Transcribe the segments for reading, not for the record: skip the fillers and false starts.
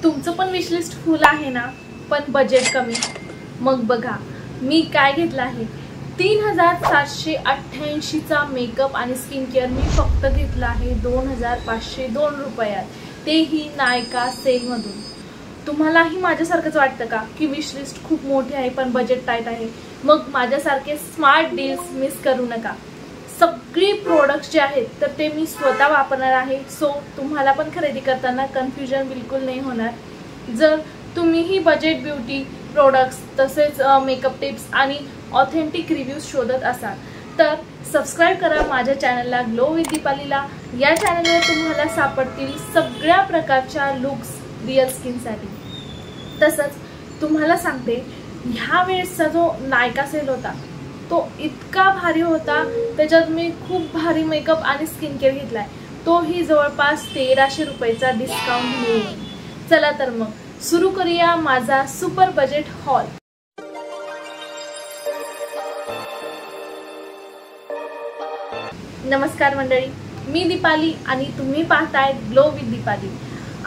तुमचं पण विशलिस्ट फुल आहे ना, पण बजेट कमी। मग बघा मी काय घेतलं आहे। 3788 चा मेकअप आणि स्किन केअर मी फक्त घेतला आहे 2502 रुपयात, तेही नायका सेल मधून। तुम्हालाही माझ्यासारखंच वाटतं का की विशलिस्ट खूप मोठी आहे पण बजेट टाइट आहे? मग माझ्यासारखे स्मार्ट डील्स मिस करू नका। सगळे प्रोडक्ट्स जे आहेत तर ते मी स्वतः वापरणार आहे, सो तुम्हाला पण खरेदी करताना कन्फ्युजन बिलकुल नाही होणार। जर तुम्हीही बजेट ब्युटी प्रोडक्ट्स तसेच मेकअप टिप्स आणि ऑथेंटिक रिव्ह्यूज शोधत असाल तर सबस्क्राइब करा माझ्या चॅनलला ग्लो विथ दीपालीला। या चॅनलवर तुम्हाला सापडतील सगळ्या प्रकारच्या लुक्स रिअल स्किनसाठी। तसंच तुम्हाला सांगते, ह्या वेळेसचा जो नायका सेल होता तो इतका भारी होता, त्याच्यात मी खूप भारी मेकअप आणि स्किन केअर घेतलाय, तोही जवळपास 1300 रुपयाचा डिस्काउंट मिळून। चला तर मग सुरू करूया माझा सुपर बजेट हॉल। नमस्कार मंडळी, मी दीपाली आणि तुम्ही पाहताय ग्लो विथ दीपाली।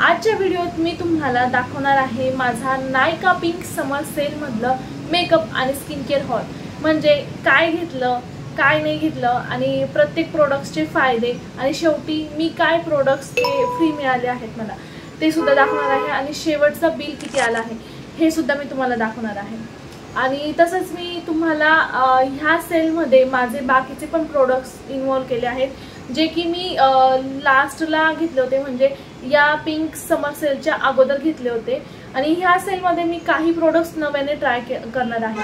आजच्या व्हिडिओत मी तुम्हाला दाखवणार आहे माझा नायका पिंक समर सेल मधलं मेकअप आणि स्किन केअर हॉल। म्हणजे काय घेतलं काय नाही घेतलं आणि प्रत्येक प्रोडक्ट्सचे फायदे आणि शेवटी मी काय प्रोडक्ट्स फ्री मिळाले आहेत मला ते सुद्धा दाखवणार आहे आणि शेवटचा बिल किती आला आहे हे सुद्धा मी तुम्हाला दाखवणार आहे। आणि तसंच मी तुम्हाला ह्या सेलमध्ये माझे बाकीचे पण प्रोडक्ट्स इन्वॉल्व केले आहेत, जे की मी लास्टला घेतले होते, म्हणजे या पिंक समर सेलच्या अगोदर घेतले होते। आणि ह्या सेलमध्ये मी काही प्रोडक्ट्स नव्याने ट्राय करणार आहे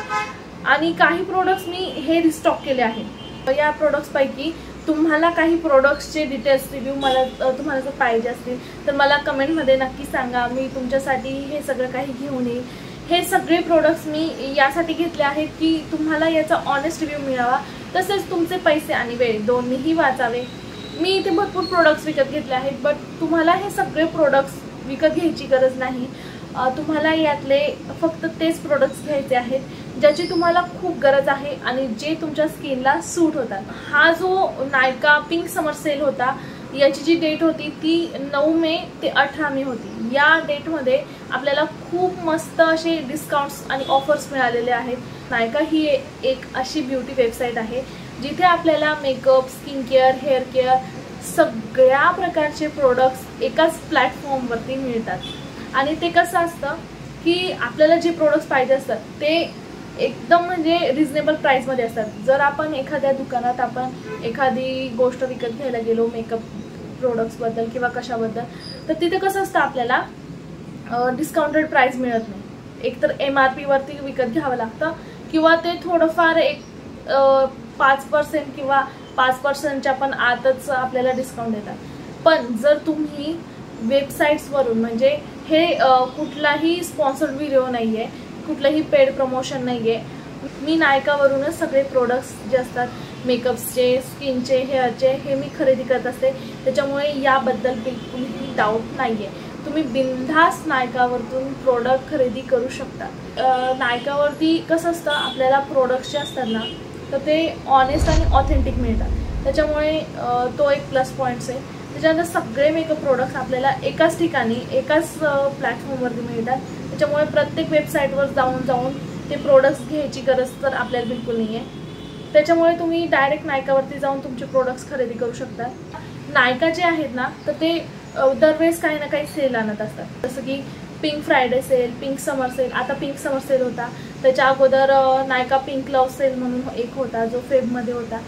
आणि काही प्रोडक्ट्स मी हे रिस्टॉक केले आहेत। या प्रोडक्ट्सपैकी तुम्हाला काही प्रोडक्ट्सचे डिटेल्स रिव्ह्यू मला तुम्हाला जर पाहिजे असतील तर मला कमेंटमध्ये नक्की सांगा, मी तुमच्यासाठी हे सगळं काही घेऊन येईल। हे सगळे प्रोडक्ट्स मी यासाठी घेतले आहेत की तुम्हाला याचा ऑनेस्ट रिव्ह्यू मिळावा, तसेच तुमचे पैसे आणि वेळ दोन्हीही वाचावे। मी इथे भरपूर प्रोडक्ट्स विकत घेतले आहेत, बट तुम्हाला हे सगळे प्रोडक्ट्स विकत घ्यायची गरज नाही। तुम्हाला यातले फक्त तेच प्रोडक्ट्स घ्यायचे आहेत ज्याची तुम्हाला खूप गरज आहे आणि जे तुमच्या स्किनला सूट होतात। हा जो नायका पिंक समर सेल होता, याची जी डेट होती ती 9 मे ते 18 मे होती। या डेटमध्ये आपल्याला खूप मस्त असे डिस्काउंट्स आणि ऑफर्स मिळालेले आहेत। नायका ही एक अशी ब्युटी वेबसाईट आहे जिथे आपल्याला makeup, skin care, hair care सगळ्या प्रकारचे प्रोडक्ट्स एकाच प्लॅटफॉर्मवरती मिळतात। आणि ते कसं असतं की आपल्याला जे प्रोडक्ट्स पाहिजे असतात ते एकदम म्हणजे रिजनेबल प्राइसमध्ये असतात। जर आपण एखाद्या दुकानात आपण एखादी गोष्ट विकत घ्यायला गेलो मेकअप प्रोडक्ट्सबद्दल किंवा कशाबद्दल, तर तिथे कसं असतं आपल्याला डिस्काउंटेड प्राइस मिळत नाही। एकतर MRP वरती विकत घ्यावं लागतं किंवा ते थोडंफार एक 5% किंवा 5%च्या पण आतच आपल्याला डिस्काउंट देतात। पण जर तुम्ही वेबसाईट्सवरून, म्हणजे हे कुठलाही स्पॉन्सर्ड व्हिडिओ नाही आहे, कुठलंही पेड प्रमोशन नाही आहे, मी नायकावरूनच सगळे प्रोडक्ट्स जे असतात मेकअपचे, स्किनचे, हेअरचे हे मी खरेदी करत असते, त्याच्यामुळे याबद्दल बिलकुलही डाऊट नाही आहे। तुम्ही बिनधास्त नायकावरतून प्रोडक्ट खरेदी करू शकता। नायकावरती कसं असतं, आपल्याला प्रोडक्ट्स जे असतात ना तर ते ऑनेस्ट आणि ऑथेंटिक मिळतात, त्याच्यामुळे तो एक प्लस पॉईंट्स आहे। त्याच्यानंतर सगळे मेकअप प्रोडक्ट्स आपल्याला एकाच ठिकाणी एकाच प्लॅटफॉर्मवरती मिळतात, त्याच्यामुळे प्रत्येक वेबसाईटवर जाऊन ते प्रोडक्ट्स घ्यायची गरज तर आपल्याला बिलकुल नाही आहे। त्याच्यामुळे तुम्ही डायरेक्ट नायकावरती जाऊन तुमचे प्रोडक्ट्स खरेदी करू शकता। नायका जे आहेत ना तर ते दरवेळेस काही ना काही सेल आणत असतात, जसं की pink Friday sale, pink summer sale. आता पिंक समर सेल होता, त्याच्या अगोदर नायका पिंक लव सेल म्हणून एक होता जो फेबमध्ये होता,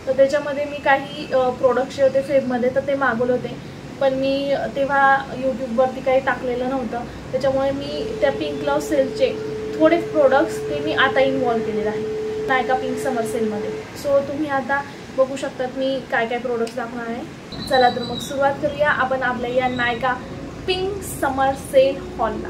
तर त्याच्यामध्ये मी काही प्रोडक्ट्स होते फेबमध्ये तर ते मागवले होते, पण मी तेव्हा यूट्यूबवरती काही टाकलेलं नव्हतं, त्याच्यामुळे मी त्या पिंक लव सेलचे थोडे प्रोडक्ट्स ते मी आता इन्वॉल्व केलेले आहे नायका पिंक समर सेलमध्ये। सो तुम्ही आता बघू शकतात मी काय काय प्रोडक्ट्स दाखवणार आहे। चला तर मग सुरुवात करूया आपण आपल्या या नायका पिंक समर सेल हॉलला।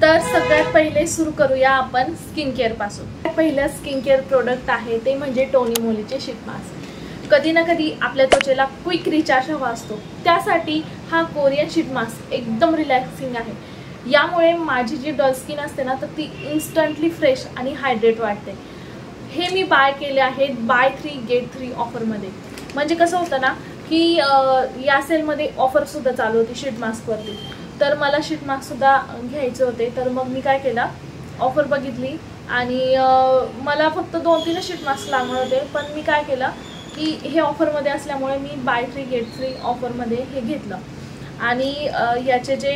तर सगळ्यात पहिले सुरू करूया आपण स्किन केअर पासून। पहिलं स्किन केअर प्रोडक्ट आहे ते म्हणजे टोनी मोलीचे शीट मास्क। कधी ना कधी आपल्या त्वचेला क्विक रिचार्ज हवा असतो, त्यासाठी हा कोरियन शीट मास्क एकदम रिलॅक्सिंग आहे। यामुळे माझी जी डल स्किन असते ना तर ती इन्स्टंटली फ्रेश आणि हायड्रेट वाटते। हे मी बाय केले आहेत बाय 3 गेट 3 ऑफरमध्ये। म्हणजे कसं होतं ना की या सेलमध्ये ऑफर सुद्धा चालू होती शीट मास्कवरती, तर मला शीट मास्कसुद्धा घ्यायचे होते. तर मग मी काय केलं, ऑफर बघितली आणि मला फक्त 2-3 शीट मास्क लागणार होते. पण मी काय केलं की हे ऑफरमध्ये असल्यामुळे मी बाय 3 गेट 3 ऑफरमध्ये हे घेतलं. आणि याचे जे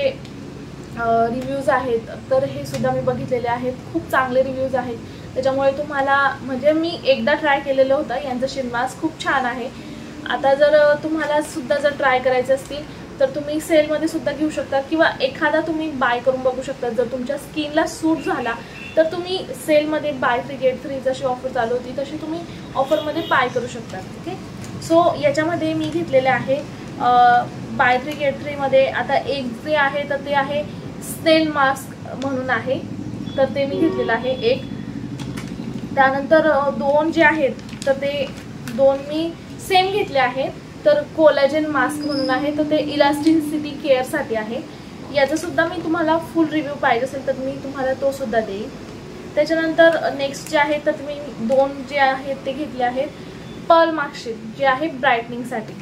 रिव्ह्यूज आहेत तर हे सुद्धा मी बघितलेले आहेत, खूप चांगले रिव्ह्यूज आहेत. त्याच्यामुळे तुम्हाला म्हणजे मी एकदा ट्राय केलेलं होतं, यांचं शीट मास्क खूप छान आहे. आता जर तुम्हाला सुद्धा जर ट्राय करायचे असतील तर तुम्ही सेलमध्ये सुद्धा घेऊ शकता किंवा एखादा तुम्ही बाय करून बघू शकता. जर तुमच्या स्किनला सूट झाला तर तुम्ही सेलमध्ये बाय 3 गेट 3 जशी ऑफर चालू होती तशी तुम्ही ऑफरमध्ये बाय करू शकता. ओके, सो याच्यामध्ये मी घेतलेले आहे बाय 3 गेट 3 मध्ये. आता एक जे आहे तर ते आहे स्नेल मास्क म्हणून आहे, तर ते मी घेतलेलं आहे एक. त्यानंतर 2 जे आहेत तर ते 2 मी सेम घेतले आहेत. तर कोलॅजन मास्क म्हणून आहे, तर ते इलास्टिसिटी केअरसाठी आहे. याचा सुद्धा मी तुम्हाला फुल रिव्ह्यू पाहिजे असेल तर मी तुम्हाला तो सुद्धा देईन. त्याच्यानंतर नेक्स्ट जे आहे तर मी 2 जे आहेत ते घेतले आहेत पर्ल मास्क शीट जे आहे ब्राईटनिंगसाठी.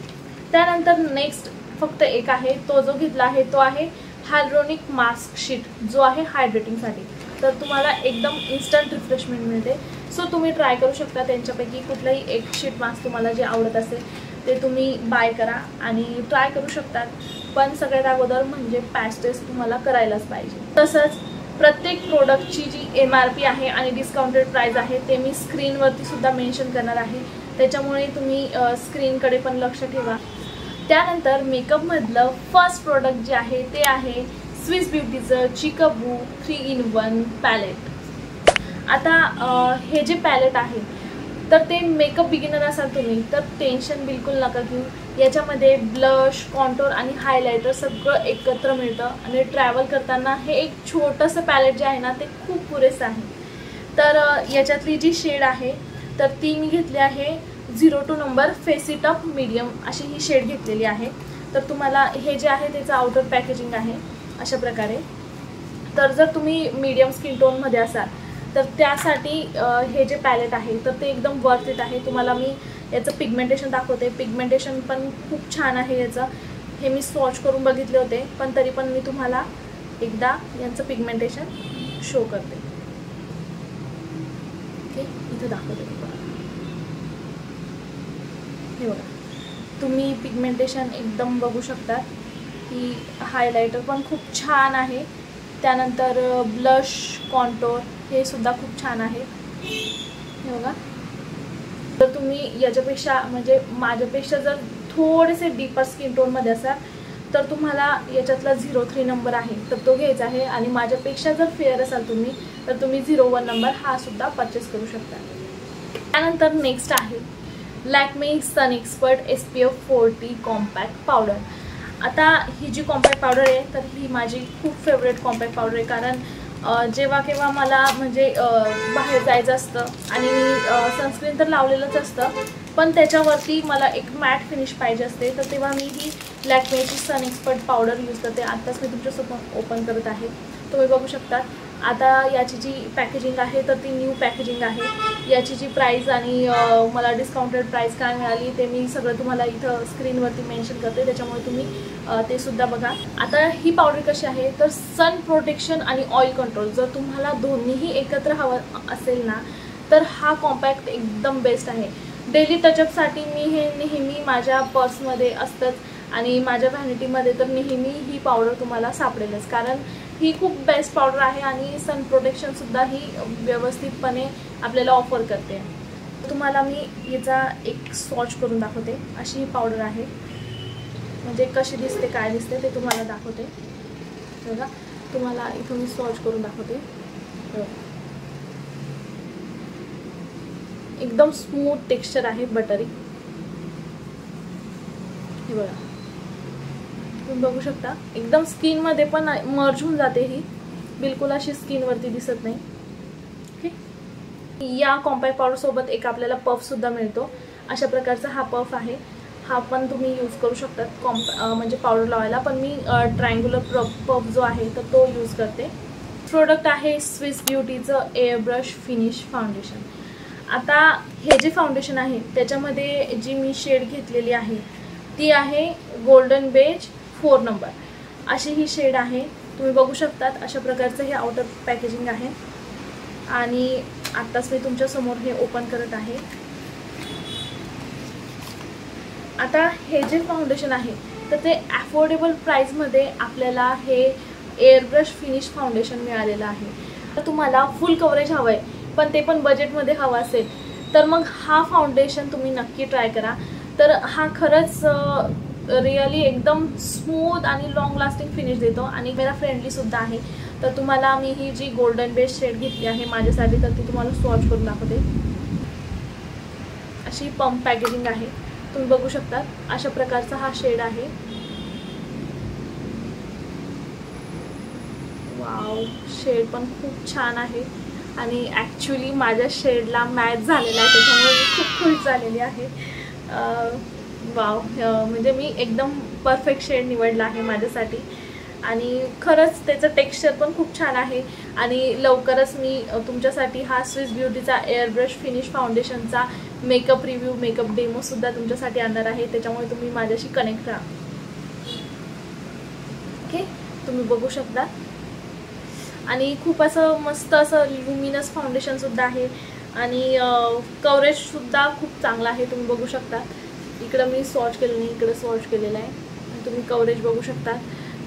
त्यानंतर नेक्स्ट फक्त एक आहे, तो जो घेतला आहे तो आहे हायड्रोनिक मास्क शीट जो आहे हायड्रेटिंगसाठी. तर तुम्हाला एकदम इन्स्टंट रिफ्रेशमेंट मिळते. सो तुम्ही ट्राय करू शकता, त्यांच्यापैकी कुठलंही एक शीट मास्क तुम्हाला जे आवडत असेल ते तुम्ही बाय करा आणि ट्राय करू शकतात. पण सगळ्यात अगोदर म्हणजे पॅच टेस्ट तुम्हाला करायलाच पाहिजे. तसंच प्रत्येक प्रोडक्टची जी MRP आहे आणि डिस्काउंटेड प्राईस आहे ते मी स्क्रीनवरती सुद्धा मेन्शन करणार आहे, त्याच्यामुळे तुम्ही स्क्रीनकडे पण लक्ष ठेवा. त्यानंतर मेकअपमधलं फर्स्ट प्रोडक्ट जे आहे ते आहे स्विस ब्युटीचं चिकाबू 3-in-1 पॅलेट. आता हे जे पॅलेट आहे तर ते मेकअप बिगिनर असाल तुम्ही तर टेन्शन बिलकुल नका घेऊ. याच्यामध्ये ब्लश, कॉन्टोर आणि हायलायटर सगळं एकत्र मिळतं आणि ट्रॅव्हल करताना हे एक छोटंसं पॅलेट जे आहे ना ते खूप पुरेसं आहे. तर याच्यातली जी शेड आहे तर ती मी घेतली आहे 0 to number face it up medium अशी ही शेड घेतलेली आहे. तर तुम्हाला हे जे आहे त्याचं आउटर पॅकेजिंग आहे अशा प्रकारे. तर जर तुम्ही मीडियम स्किन टोनमध्ये असाल तर त्यासाठी हे जे पॅलेट आहे तर ते एकदम वर्थ इट आहे. तुम्हाला मी याचं पिगमेंटेशन दाखवते. पिगमेंटेशन पण खूप छान आहे याचं. हे मी स्वॉच करून बघितले होते पण तरी पण मी तुम्हाला एकदा यांचं पिगमेंटेशन शो करते. ओके, इथं दाखवते तुम्हाला. हे बघा, तुम्ही पिगमेंटेशन एकदम बघू शकता की हायलायटर पण खूप छान आहे. त्यानंतर ब्लश, कॉन्टोर हे सुद्धा खूप छान आहे. हे बघा, तर तुम्ही याच्यापेक्षा म्हणजे माझ्यापेक्षा जर थोडेसे डीपर स्किन टोनमध्ये असाल तर तुम्हाला याच्यातला 03 नंबर आहे तर तो घ्यायचा आहे. आणि माझ्यापेक्षा जर फेअर असाल तुम्ही तर तुम्ही 01 नंबर हा सुद्धा परचेस करू शकता. त्यानंतर नेक्स्ट आहे Lakme sun expert SPF 40 compact powder. आता ही जी कॉम्पॅक्ट पावडर आहे तर ही माझी खूप फेवरेट कॉम्पॅक्ट पावडर आहे. कारण जेव्हा केव्हा मला म्हणजे बाहेर जायचं असतं आणि मी सनस्क्रीन तर लावलेलंच असतं पण त्याच्यावरती मला एक मॅट फिनिश पाहिजे असते तर तेव्हा मी ही लॅक्मेची सन एक्सपर्ट पावडर यूज करते. आत्ताच मी तुमच्यासोबत ओपन करत आहे, तुम्ही बघू शकता. आता याची जी पॅकेजिंग आहे तर ती न्यू पॅकेजिंग आहे. याची जी प्राईस आणि मला डिस्काउंटेड प्राईस काय मिळाली ते मी सगळं तुम्हाला इथं स्क्रीनवरती मेन्शन करते, त्याच्यामुळे तुम्ही ते सुद्धा बघा. आता ही पावडर कशी आहे तर सन प्रोटेक्शन आणि ऑइल कंट्रोल जर तुम्हाला दोन्हीही एकत्र हवं असेल ना तर हा कॉम्पॅक्ट एकदम बेस्ट आहे. डेली टचअपसाठी मी हे नेहमी माझ्या पर्समध्ये असतंच आणि माझ्या व्हॅनिटीमध्ये तर नेहमी ही पावडर तुम्हाला सापडेलच. कारण ही खूप बेस्ट पावडर आहे आणि सन प्रोटेक्शनसुद्धा ही व्यवस्थितपणे आपल्याला ऑफर करते. तुम्हाला मी याचा एक स्वॉच करून दाखवते. अशी ही पावडर आहे, म्हणजे कशी दिसते काय दिसते ते तुम्हाला दाखवते. बघा, तुम्हाला इथून मी स्वॉच करून दाखवते. एकदम स्मूथ टेक्स्चर आहे, बटरी. हे बघा, तुम्ही बघू शकता एकदम स्किनमध्ये पण मर्ज होऊन जाते. ही बिलकुल अशी स्किनवरती दिसत नाही. ओके, या कॉम्पॅक्ट पावडरसोबत एक आपल्याला पफसुद्धा मिळतो. अशा प्रकारचा हा पफ आहे. हा पण तुम्ही यूज करू शकतात म्हणजे पावडर लावायला. पण मी ट्रायंग्युलर पफ जो आहे तर तो यूज करते. प्रोडक्ट आहे स्विस ब्युटीचं एअरब्रश फिनिश फाउंडेशन. आता हे जे फाउंडेशन आहे त्याच्यामध्ये जी मी शेड घेतलेली आहे ती आहे गोल्डन बेज 4 नंबर. अशी ही शेड आहे, तुम्ही बघू शकतात. अशा प्रकारचं हे आउटर पॅकेजिंग आहे आणि आत्ताच मी तुमच्या समोर हे ओपन करत आहे. आता हे जे फाउंडेशन आहे तर ते अफोर्डेबल प्राईसमध्ये आपल्याला हे एअरब्रश फिनिश फाउंडेशन मिळालेलं आहे. तर तुम्हाला फुल कव्हरेज हवं आहे पण ते पण बजेटमध्ये हवं असेल तर मग हा फाउंडेशन तुम्ही नक्की ट्राय करा. तर हा खरंच रिअली एकदम स्मूथ आणि लॉंग लास्टिंग फिनिश देतो आणि मेरा फ्रेंडलीसुद्धा आहे. तर तुम्हाला मी ही जी गोल्डन बेस शेड घेतली आहे माझ्यासाठी तर ती तुम्हाला स्वॉच करून दाखवते. अशी पंप पॅकेजिंग आहे, तुम्ही बघू शकता. अशा प्रकारचा हा शेड आहे. वाव, शेड पण खूप छान आहे आणि ॲक्च्युली माझ्या शेडला मॅच झालेला आहे त्याच्यामुळे मी खूप खुश झालेली आहे. वाव, म्हणजे मी एकदम परफेक्ट शेड निवडला आहे माझ्यासाठी आणि खरंच त्याचं टेक्स्चर पण खूप छान आहे. आणि लवकरच मी तुमच्यासाठी हा स्विस ब्युटीचा एअरब्रश फिनिश फाउंडेशनचा मेकअप रिव्ह्यू, मेकअप डेमोसुद्धा तुमच्यासाठी आणणार आहे. त्याच्यामुळे तुम्ही माझ्याशी कनेक्ट राहा. ओके, तुम्ही बघू शकता. आणि खूप असं मस्त असं ल्युमिनस फाउंडेशनसुद्धा आहे आणि कव्हरेजसुद्धा खूप चांगला आहे. तुम्ही बघू शकता. इकडं मी स्वॉच केलं नाही, इकडं स्वॉच केलेलं आहे आणि तुम्ही कव्हरेज बघू शकता.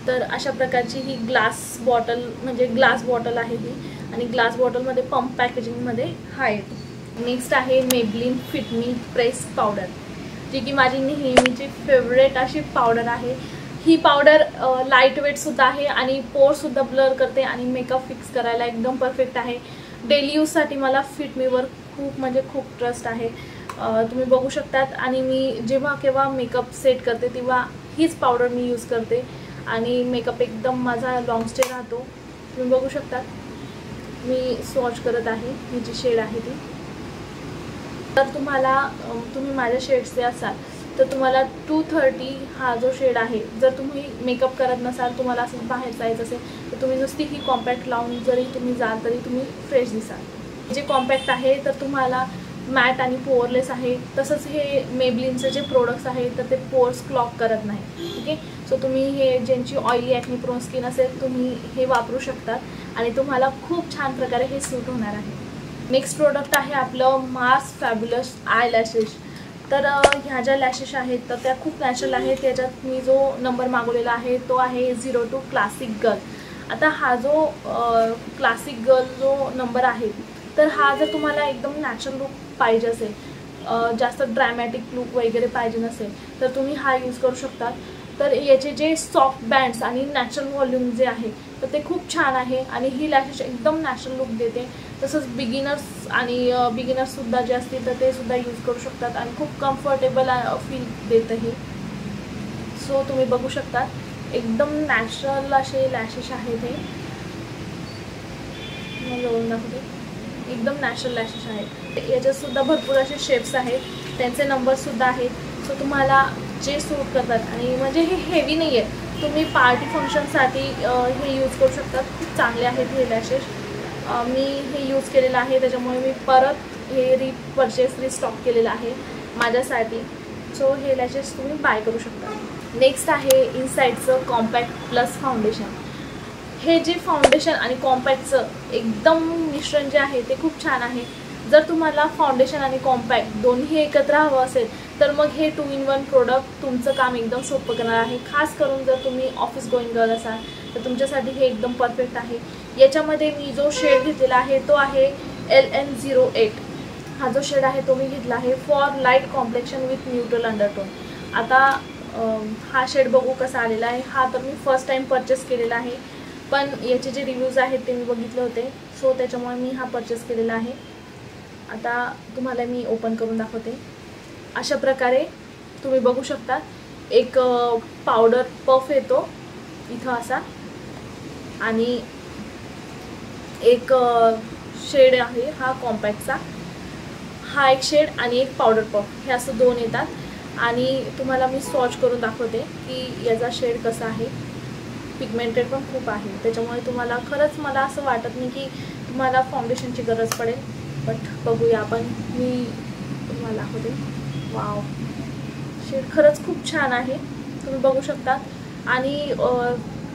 तर अशा प्रकारची ही ग्लास बॉटल, म्हणजे ग्लास बॉटल आहे ही आणि ग्लास बॉटलमध्ये पंप पॅकेजिंगमध्ये हा येतो. नेक्स्ट आहे मेबलिन फिट मी प्रेस पावडर, जी की माझी नेहमीची फेवरेट अशी पावडर आहे. ही पावडर लाईट वेटसुद्धा आहे आणि पोरसुद्धा ब्लर करते आणि मेकअप फिक्स करायला एकदम परफेक्ट आहे. डेली यूजसाठी मला फिट मीवर खूप म्हणजे खूप ट्रस्ट आहे. तुम्ही बघू शकतात. आणि मी जेव्हा केव्हा मेकअप सेट करते तेव्हा हीच पावडर मी यूज करते आणि मेकअप एकदम माझा लॉंग स्टे राहतो. तुम्ही बघू शकतात. मी स्वॉच करत आहे ही जी शेड आहे ती. तर तुम्ही माझ्या शेड्सचे असाल तर तुम्हाला 230 हा जो शेड आहे, जर तुम्ही मेकअप करत नसाल, तुम्हाला असं बाहेर जायचं असेल तर तुम्ही नुसती ही कॉम्पॅक्ट लावून जरी तुम्ही जाल तरी तुम्ही फ्रेश दिसाल. जे कॉम्पॅक्ट आहे तर तुम्हाला मॅट आणि पोअरलेस आहे. तसंच हे मेबलिनचे जे प्रोडक्ट्स आहेत तर ते पोर्स क्लॉग करत नाही. ठीक आहे, सो तुम्ही हे ज्यांची ऑइली ॲक्ने प्रोन स्किन असेल तुम्ही हे वापरू शकतात आणि तुम्हाला खूप छान प्रकारे हे सूट होणार आहे. नेक्स्ट प्रोडक्ट आहे आपलं मार्स फॅब्युलस आय लॅशेस. तर ह्या ज्या लॅशेस आहेत तर त्या खूप नॅचरल आहेत. त्याच्यात मी जो नंबर मागवलेला आहे तो आहे 02 क्लासिक गर्ल. आता हा जो क्लासिक गर्ल जो नंबर आहे तर हा जर तुम्हाला एकदम नॅचरल लुक पाहिजे असेल, जास्त ड्रॅमॅटिक लुक वगैरे पाहिजे नसेल तर तुम्ही हा यूज करू शकता. तर याचे जे सॉफ्ट बँड्स आणि नॅचरल व्हॉल्यूम जे आहे तर ते खूप छान आहे आणि ही लॅशेस एकदम नॅचरल लुक देते. तसंच बिगिनर्ससुद्धा जे असतील तर ते सुद्धा यूज करू शकतात आणि खूप कम्फर्टेबल फील देतं हे. सो तुम्ही बघू शकता एकदम नॅचरल असे लॅशेस आहेत हे. जवळून दाखवते. एकदम नॅचरल लॅशेस आहेत. याच्यातसुद्धा भरपूर असे शेप्स आहेत, त्यांचे नंबरसुद्धा आहेत. सो तुम्हाला जे सूट करतात आणि म्हणजे हे हेवी नाही आहे, तुम्ही पार्टी फंक्शनसाठी हे यूज करू शकतात. खूप चांगले आहेत हे लॅशेस. मी हे यूज केलेलं आहे त्याच्यामुळे मी परत हे रिस्टॉक केलेलं आहे माझ्यासाठी. सो हे लॅशेस तुम्ही बाय करू शकता. नेक्स्ट आहे इनसाइडचं कॉम्पॅक्ट प्लस फाउंडेशन. हे जे फाउंडेशन आणि कॉम्पॅक्टचं एकदम मिश्रण जे आहे ते खूप छान आहे. जर तुम्हाला फाउंडेशन आणि कॉम्पॅक्ट दोन्ही एकत्र हवं असेल तर मग हे 2 in 1 प्रोडक्ट तुमचं काम एकदम सोपं करणार आहे. खास करून जर तुम्ही ऑफिस गोईंग गर्ल असाल तर तुमच्यासाठी हे एकदम परफेक्ट आहे. याच्यामध्ये मी जो शेड घेतलेला आहे तो आहे LN08. हा जो शेड आहे तो मी घेतला आहे for light complexion with neutral undertone. आता हा शेड बघू कसा आलेला आहे. हा तर मी फर्स्ट टाईम परचेस केलेला आहे पण याचे जे रिव्ह्यूज आहेत ते मी बघितले होते. सो त्याच्यामुळे मी हा परचेस केलेला आहे. आता तुम्हाला मी ओपन करून दाखवते. अशा प्रकारे तुम्ही बघू शकता एक पावडर पफ येतो इथं असा आणि एक शेड आहे हा कॉम्पॅक्टचा, हा एक शेड आणि एक पावडर पफ, हे असं 2 येतात. आणि तुम्हाला मी स्वॉच करून दाखवते की याचा शेड कसा आहे. पिगमेंटेड पण खूप आहे त्याच्यामुळे तुम्हाला खरंच मला असं वाटत नाही की तुम्हाला फाउंडेशनची गरज पडेल. बट बघूया आपण. मी तुम्हाला दाखवते. वाव, शेड खरंच खूप छान आहे तुम्ही बघू शकता. आणि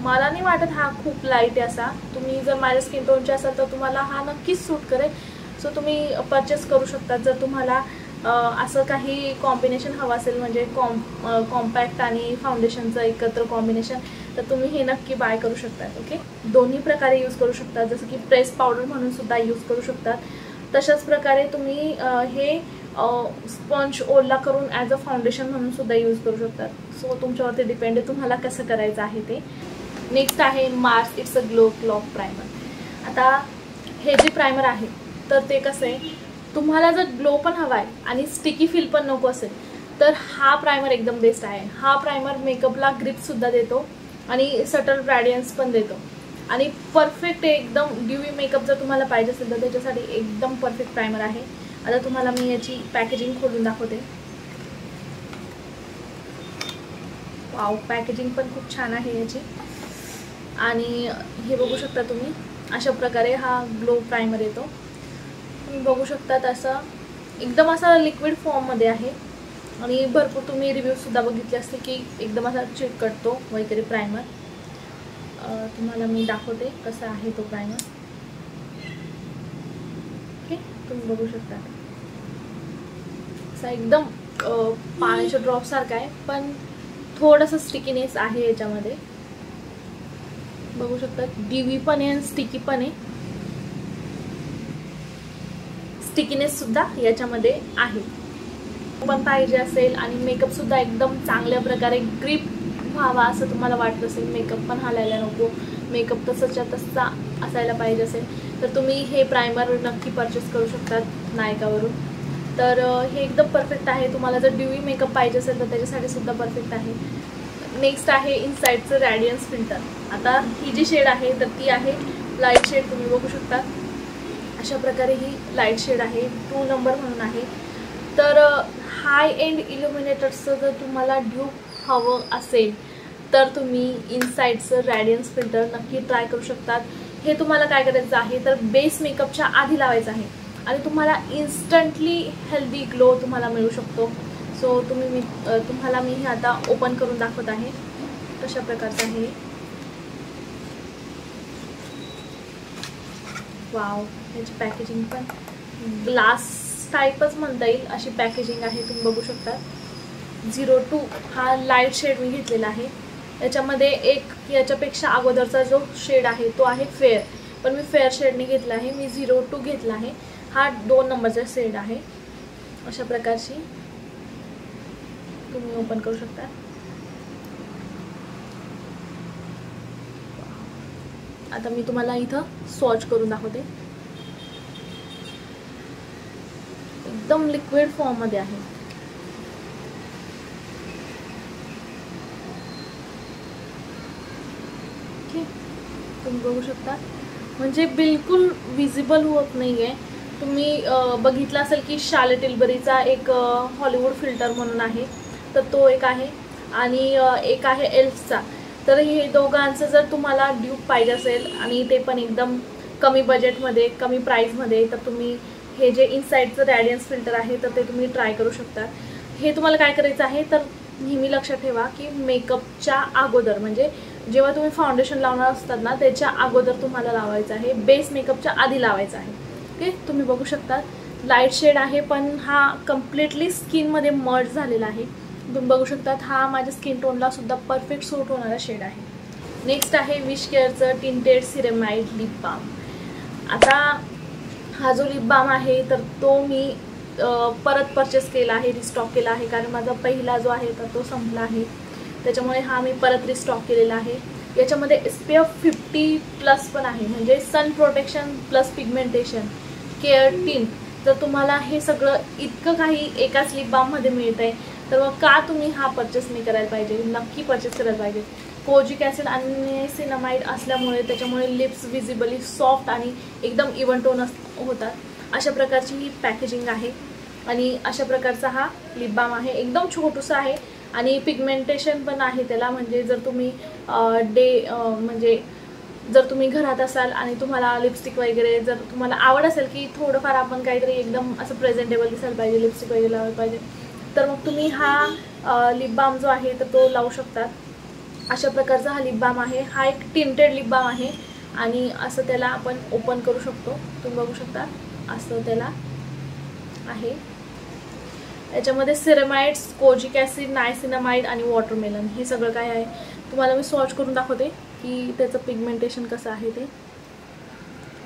मला नाही वाटत हा खूप लाईट आहे असा. तुम्ही जर माझ्या स्किन टोनचे असाल तर तुम्हाला हा नक्कीच सूट करेल. सो तुम्ही परचेस करू शकता. जर तुम्हाला असं काही कॉम्बिनेशन हवं असेल, म्हणजे कॉम्पॅक्ट आणि फाउंडेशनचं एकत्र कॉम्बिनेशन, तर तुम्ही हे नक्की बाय करू शकतात. ओके, दोन्ही प्रकारे यूज करू शकतात. जसं की प्रेस पावडर म्हणून सुद्धा यूज करू शकतात. तशाच प्रकारे तुम्ही हे स्पंज ओला करून ॲज अ फाउंडेशन म्हणून सुद्धा यूज करू शकतात. सो तुमच्यावरती डिपेंड आहे तुम्हाला कसं करायचं आहे ते. नेक्स्ट आहे Mars it's a glow clock primer. आता हे जे प्रायमर आहे तर ते कसं आहे, तुम्हाला जर ग्लो पण हवा आहे आणि स्टिकी फील पण नको असेल तर हा प्रायमर एकदम बेस्ट आहे. हा प्रायमर मेकअपला ग्रिपसुद्धा देतो आणि सटल रॅडियन्स पण देतो आणि परफेक्ट एकदम ड्यूई मेकअप जर तुम्हाला पाहिजे असेल तर त्याच्यासाठी एकदम परफेक्ट प्रायमर आहे. आता तुम्हाला मी याची पॅकेजिंग खोलून दाखवते. वाव, पॅकेजिंग पण खूप छान आहे याची. आणि हे बघू शकता तुम्ही, अशा प्रकारे हा ग्लो प्रायमर येतो. तुम्ही बघू शकतात असं एकदम असा लिक्विड फॉर्ममध्ये आहे आणि भरपूर तुम्ही रिव्ह्यूजसुद्धा बघितले असतील की एकदम असा चिकटतो वगैरे प्रायमर. तुम्हाला मी दाखवते कसा आहे तो प्रायमर. ओके, तुम्ही बघू शकता असा एकदम पाण्याच्या ड्रॉपसारखा आहे, पण थोडंसं स्टिकीनेस आहे याच्यामध्ये. बघू शकता ड्यूई पण आहे आणि स्टिकी पण आहे. स्टिकीनेस सुद्धा याच्यामध्ये आहे. पण पाहिजे असेल आणि मेकअप सुद्धा एकदम चांगल्या प्रकारे ग्रिप व्हावा असं तुम्हाला वाटत असेल, मेकअप पण हालायला नको, मेकअप तसाच्या तसा असायला पाहिजे असेल तर तुम्ही हे प्रायमर नक्की परचेस करू शकतात नायकावरून. तर हे एकदम परफेक्ट आहे. तुम्हाला जर ड्यूई मेकअप पाहिजे असेल तर त्याच्यासाठी सुद्धा परफेक्ट आहे. नेक्स्ट आहे इनसाइडचं रॅडियन्स फिल्टर. आता ही जी शेड आहे तर ती आहे लाईट शेड. तुम्ही बघू शकता अशा प्रकारे ही लाईट शेड आहे, 2 नंबर म्हणून आहे. तर हाय एंड इल्युमिनेटर्सचं जर तुम्हाला ड्यूप हवं असेल तर तुम्ही इनसाइडचं रॅडियन्स फिल्टर नक्की ट्राय करू शकतात. हे तुम्हाला काय करायचं आहे तर बेस मेकअपच्या आधी लावायचं आहे आणि तुम्हाला इन्स्टंटली हेल्दी ग्लो तुम्हाला मिळू शकतो. सो तुम्हाला मी हे आता ओपन करून दाखवत आहे कशा प्रकारचं आहे. वाव, याची पॅकेजिंग पण ग्लास टाईपच म्हणता येईल अशी पॅकेजिंग आहे. तुम्ही बघू शकता 02 हा लाईट शेड मी घेतलेला आहे. याच्यामध्ये एक याच्यापेक्षा अगोदरचा जो शेड आहे तो आहे फेअर, पण मी फेअर शेडने घेतला आहे. मी 02 घेतला आहे. हा 2 नंबरचा शेड आहे. अशा प्रकारची तुम्ही ओपन करू शकता. आता मी तुम्हाला इथं स्वॉच करून दाखवते. एकदम लिक्विड फॉर्म मध्ये आहे. ओके, तुम्ही बघू शकता म्हणजे बिलकुल विजिबल होत नाहीये. तुम्ही बघितलं असेल की शार्ले टिल्बरीचा एक हॉलिवूड फिल्टर म्हणून आहे, तर तो एक आहे आणि एक आहे एल्फचा. तर हे दोघांचं जर तुम्हाला ड्यूप पाहिजे असेल आणि ते पण एकदम कमी बजेटमध्ये, कमी प्राईसमध्ये, तर तुम्ही हे जे इनसाइडचं रॅडियन्स फिल्टर आहे तर ते तुम्ही ट्राय करू शकता. हे तुम्हाला काय करायचं आहे तर नेहमी लक्षात ठेवा की मेकअपच्या अगोदर, म्हणजे जेव्हा तुम्ही फाउंडेशन लावणार असतात ना त्याच्या अगोदर तुम्हाला लावायचं आहे, बेस मेकअपच्या आधी लावायचं आहे. ओके, तुम्ही बघू शकता लाईट शेड आहे पण हा कम्प्लिटली स्किनमध्ये मर्ज झालेला आहे. तुम्ही बघू शकता हा माझ्या स्किन टोनला सुद्धा परफेक्ट सूट होणारा शेड आहे. नेक्स्ट आहे विश केअरचं टिंटेड सिरेमाइड लिप बाम. आता हा जो लिप बाम आहे तर तो मी परत परचेस केला आहे, रिस्टॉक केला आहे, कारण माझा पहिला जो आहे तर तो संपला आहे. त्याच्यामुळे हा मी परत रिस्टॉक केलेला आहे. याच्यामध्ये SPF 50+ पण आहे, म्हणजे sun protection plus pigmentation care टिन. जर तुम्हाला हे सगळं इतकं काही एकाच लिप बाममध्ये मिळत आहे तर मग का तुम्ही हा परचेस नाही करायला पाहिजे, नक्की परचेस करायला पाहिजे. कोजिक ॲसिड आणि नियासिनामाइड असल्यामुळे त्याच्यामुळे लिप्स विजिबली सॉफ्ट आणि एकदम इवन टोन होतात. अशा प्रकारची ही पॅकेजिंग आहे आणि अशा प्रकारचा हा लिप बाम आहे. एकदम छोटूसा आहे आणि पिगमेंटेशन पण आहे त्याला. म्हणजे जर तुम्ही म्हणजे जर तुम्ही घरात असाल आणि तुम्हाला लिपस्टिक वगैरे जर तुम्हाला आवड असेल की थोडंफार आपण काहीतरी एकदम असं प्रेझेंटेबल दिसायला पाहिजे, लिपस्टिक वगैरे लावायला पाहिजे, तर मग तुम्ही हा लिप बाम जो आहे तर तो लावू शकतात. अशा प्रकारचा हा लिप बाम आहे। हा एक टिंटेड लिप बाम आहे आणि असं त्याला आपण ओपन करू शकतो। तुम्ही बघू शकता असं त्याला आहे। याच्यामध्ये सेरामाइड्स, कोजिक ॲसिड, नायसिनामाइड आणि वॉटरमेलन हे सगळं काय आहे। तुम्हाला मी स्वॉच करून दाखवते की त्याचं पिगमेंटेशन कसं आहे ते।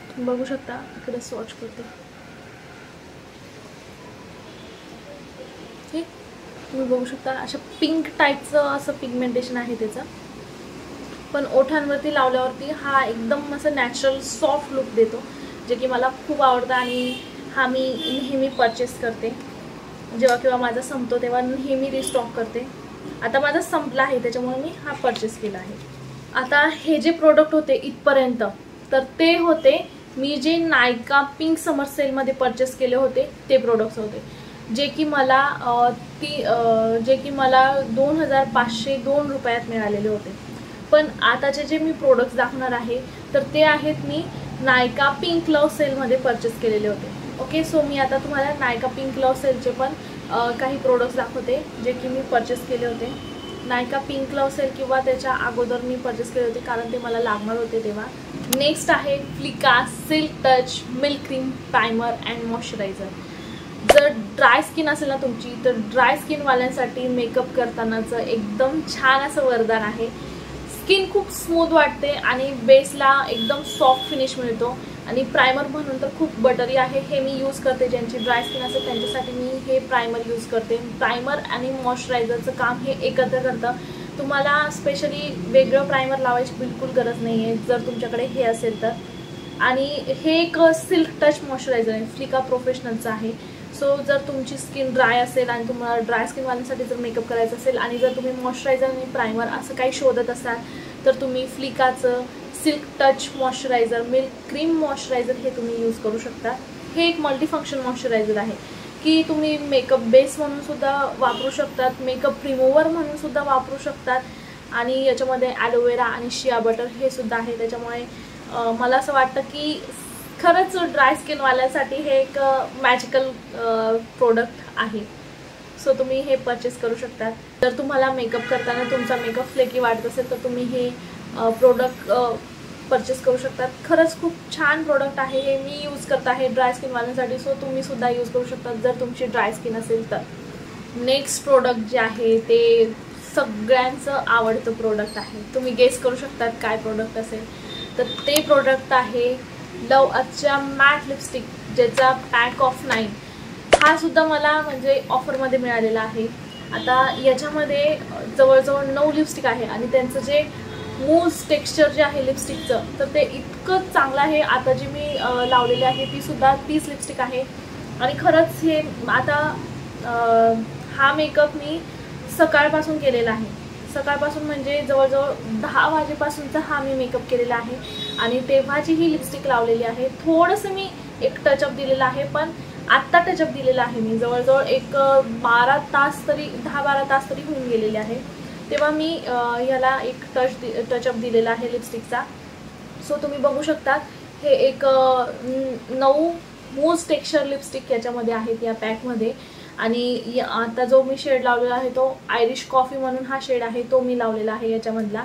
तुम्ही बघू शकता इकडे स्वॉच करते। ठीक, तुम्ही बघू शकता अशा पिंक टाईपचं असं पिगमेंटेशन आहे त्याचं। पण ओठांवरती लावल्यावरती हा एकदम असं नॅचरल सॉफ्ट लुक देतो, जे की मला खूप आवडतं आणि हा मी नेहमी परचेस करते। जेव्हा केव्हा माझा संपतो तेव्हा नेहमी रिस्टॉक करते। आता माझा संपला आहे त्याच्यामुळे मी हा परचेस केला आहे। आता हे जे प्रोडक्ट होते इथपर्यंत, तर ते होते मी जे नायका पिंक समर सेलमध्ये परचेस केले होते ते प्रोडक्ट्स होते, जे की मला 2502 रुपयात मिळालेले होते। पण आताचे जे मी प्रोडक्ट्स दाखवणार आहे तर ते आहेत मी नायका पिंक लव सेलमध्ये परचेस केलेले होते। ओके, सो मी आता तुम्हाला नायका पिंक लव सेलचे पण काही प्रोडक्ट्स दाखवते जे की मी परचेस केले होते। नायका पिंक लव सेल किंवा त्याच्या अगोदर मी परचेस केले होते कारण ते मला लागणार होते तेव्हा। नेक्स्ट आहे Flicka silk touch milk cream primer and moisturiser. जर ड्राय स्किन असेल ना तुमची, तर ड्राय स्किनवाल्यांसाठी मेकअप करतानाचं एकदम छान असं वरदान आहे। स्किन खूप स्मूथ वाटते आणि बेसला एकदम सॉफ्ट फिनिश मिळतो आणि प्रायमर म्हणून तर खूप बटरी आहे। हे मी यूज करते, ज्यांची ड्राय स्किन असेल त्यांच्यासाठी मी हे प्रायमर यूज करते। प्रायमर आणि मॉइश्चरायझरचं काम हे एकत्र करतं। तुम्हाला स्पेशली वेगळं प्रायमर लावायची बिलकुल गरज नाही आहे जर तुमच्याकडे हे असेल तर। आणि हे एक सिल्क टच मॉइश्चरायझर आहे, फ्लिका प्रोफेशनलचं आहे। सो जर तुमची स्किन ड्राय असेल आणि तुम्हाला ड्राय स्किनवाल्यांसाठी जर मेकअप करायचा असेल आणि जर तुम्ही मॉइश्चरायझर आणि प्रायमर असं काही शोधत असाल तर तुम्ही फ्लिकाचं silk touch moisturiser milk cream moisturiser हे तुम्ही यूज करू शकता। हे एक मल्टीफंक्शन मॉइश्चरायझर आहे की तुम्ही मेकअप बेस म्हणून सुद्धा वापरू शकतात, मेकअप रिमूव्हर म्हणून सुद्धा वापरू शकतात आणि याच्यामध्ये ॲलोवेरा आणि शिया बटर हे सुद्धा आहे। त्याच्यामुळे मला असं वाटतं की खरंच ड्राय स्किनवाल्यांसाठी हे एक मॅजिकल प्रोडक्ट आहे। सो तुम्ही हे परचेस करू शकता। जर तुम्हाला मेकअप करताना तुमचा मेकअप फ्लेकी वाटत असेल तर तुम्ही हे प्रोडक्ट परचेस करू शकतात। खरंच खूप छान प्रोडक्ट आहे हे, मी यूज करत आहे ड्राय स्किनवाल्यांसाठी। सो तुम्ही सुद्धा यूज करू शकता जर तुमची ड्राय स्किन असेल तर। नेक्स्ट प्रोडक्ट जे आहे ते सगळ्यांचं आवडतं प्रोडक्ट आहे। तुम्ही गेस करू शकतात काय प्रोडक्ट असेल, तर ते प्रोडक्ट आहे लव अर्चच्या मॅट लिपस्टिक, ज्याचा पॅक ऑफ 9 हा सुद्धा मला म्हणजे ऑफरमध्ये मिळालेला आहे। आता याच्यामध्ये जवळजवळ 9 लिपस्टिक आहे आणि त्यांचं जे मूस टेक्स्चर जे आहे लिपस्टिकचं तर ते इतकं चांगलं आहे। आता जी मी लावलेली आहे ती सुद्धा 30 लिपस्टिक आहे आणि खरंच हे आता हा मेकअप मी सकाळपासून केलेला आहे। सकाळपासून म्हणजे जवळजवळ 10 वाजेपासूनचा हा मी मेकअप केलेला आहे आणि तेव्हाची ही लिपस्टिक लावलेली आहे। थोडंसं मी एक टचअप दिलेला आहे, पण आत्ता टचअप दिलेला आहे मी जवळजवळ एक 10-12 तास तरी होऊन गेलेले आहे। तेव्हा मी ह्याला एक टचअप दिलेला आहे लिपस्टिकचा। सो तुम्ही बघू शकता हे एक 9 मूस टेक्स्चर लिपस्टिक याच्यामध्ये आहेत या पॅकमध्ये आणि आता जो मी शेड लावलेला आहे तो आयरिश कॉफी म्हणून हा शेड आहे, तो मी लावलेला आहे याच्यामधला।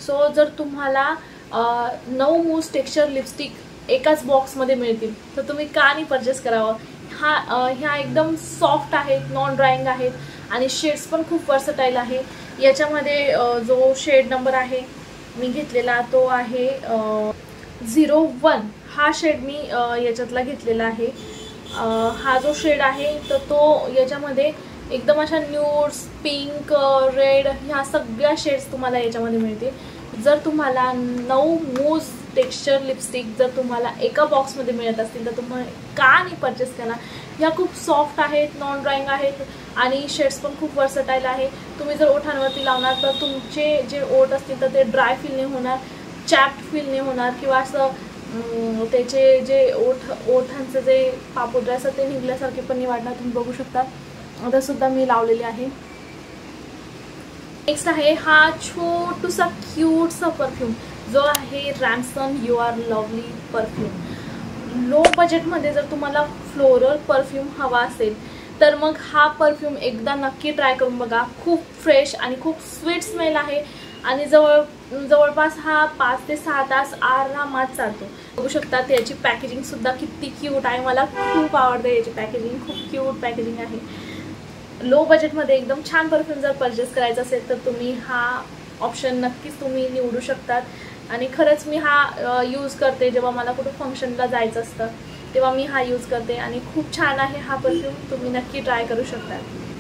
सो जर तुम्हाला 9 मूस टेक्स्चर लिपस्टिक एकाच बॉक्समध्ये मिळतील तर तुम्ही का नाही परचेस करावं। ह्या एकदम सॉफ्ट आहेत, नॉन ड्राईंग आहेत आणि शेड्स पण खूप वर्सटाईल आहे। याच्यामध्ये जो शेड नंबर आहे मी घेतलेला तो आहे 01 हा शेड मी याच्यातला घेतलेला आहे। हा जो शेड आहे तर तो याच्यामध्ये एकदम अशा न्यूड्स, पिंक, रेड ह्या सगळ्या शेड्स तुम्हाला याच्यामध्ये मिळतील। जर तुम्हाला 9 मूस टेक्स्चर लिपस्टिक जर तुम्हाला एका बॉक्समध्ये मिळत असतील तर तुम्ही का नाही परचेस करा। ह्या खूप सॉफ्ट आहेत, नॉन ड्राईंग आहेत आणि शेड्स पण खूप वर्सटाईल आहे। तुम्ही जर ओठांवरती लावणार तर तुमचे जे ओठ असतील तर ते ड्राय फील नाही होणार, चॅप्ड फील नाही होणार किंवा असं त्याचे जे ओठांचं जे पापुद्रे असतात ते निघल्यासारखे पण नाही वाटणार। तुम्ही बघू शकता आता सुद्धा मी लावलेली आहे। नेक्स्ट आहे हा छोटूसा क्यूटसा परफ्यूम जो आहे Ramson you are lovely perfume. Low बजेटमध्ये जर तुम्हाला फ्लोरल परफ्यूम हवा असेल तर मग हा परफ्यूम एकदा नक्की ट्राय करून बघा। खूप फ्रेश आणि खूप स्वीट स्मेल आहे आणि जवळपास हा 5 ते 6 तास आरामात चालतो. बघू शकता याची पॅकेजिंग सुद्धा किती क्यूट आहे. मला खूप आवडते याची पॅकेजिंग, खूप क्यूट पॅकेजिंग आहे. लो बजेटमध्ये एकदम छान परफ्यूम जर परचेस करायचा असेल तर तुम्ही हा ऑप्शन नक्कीच तुम्ही निवडू शकतात. आणि खरंच मी हा यूज करते. जेव्हा मला कुठं फंक्शनला जायचं असतं तेव्हा मी हा यूज करते आणि खूप छान आहे हा परफ्यूम. तुम्ही नक्की ट्राय करू शकता.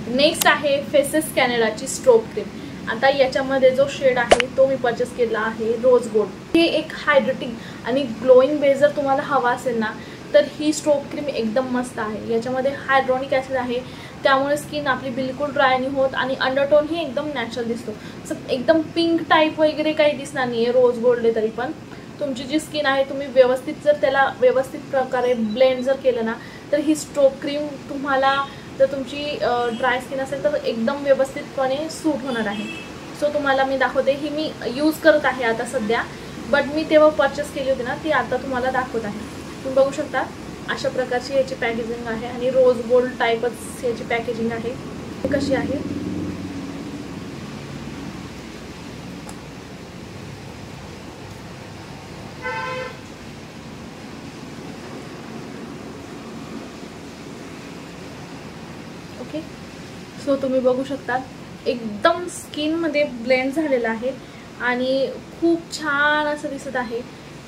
नेक्स्ट आहे फेसेस कॅनडाची स्ट्रोब क्रीम. आता याच्यामध्ये जो शेड आहे तो मी परचेस केला आहे रोज गोल्ड. हे एक हायड्रेटिंग आणि ग्लोईंग बेस जर तुम्हाला हवा असेल ना तर ही स्ट्रोब क्रीम एकदम मस्त आहे. याच्यामध्ये हायड्रोनिक ॲसिड आहे, त्यामुळे स्किन आपली बिलकुल ड्राय नाही होत आणि अंडरटोन ही एकदम नॅचरल दिसतो. एकदम पिंक टाईप वगैरे काही दिसणार नाही आहे रोज गोल्ड आहे. तरी पण तुमची जी स्किन आहे तुम्ही व्यवस्थित जर त्याला व्यवस्थित प्रकारे ब्लेंड जर केलं ना तर ही स्ट्रोब क्रीम तुम्हाला जर तुमची ड्राय स्किन असेल तर एकदम व्यवस्थितपणे सूट होणार आहे. सो तुम्हाला मी दाखवते. ही मी यूज करत आहे आता सध्या, बट मी तेव्हा परचेस केली होती ना ती आता तुम्हाला दाखवत आहे. तुम्ही बघू शकता अशा प्रकारची याची पॅकेजिंग आहे आणि रोज गोल्ड टाईपच याची पॅकेजिंग आहे. कशी आहे ओके. सो तुम्ही बघू शकता एकदम स्किनमध्ये ब्लेंड झालेला आहे आणि खूप छान असं दिसत आहे.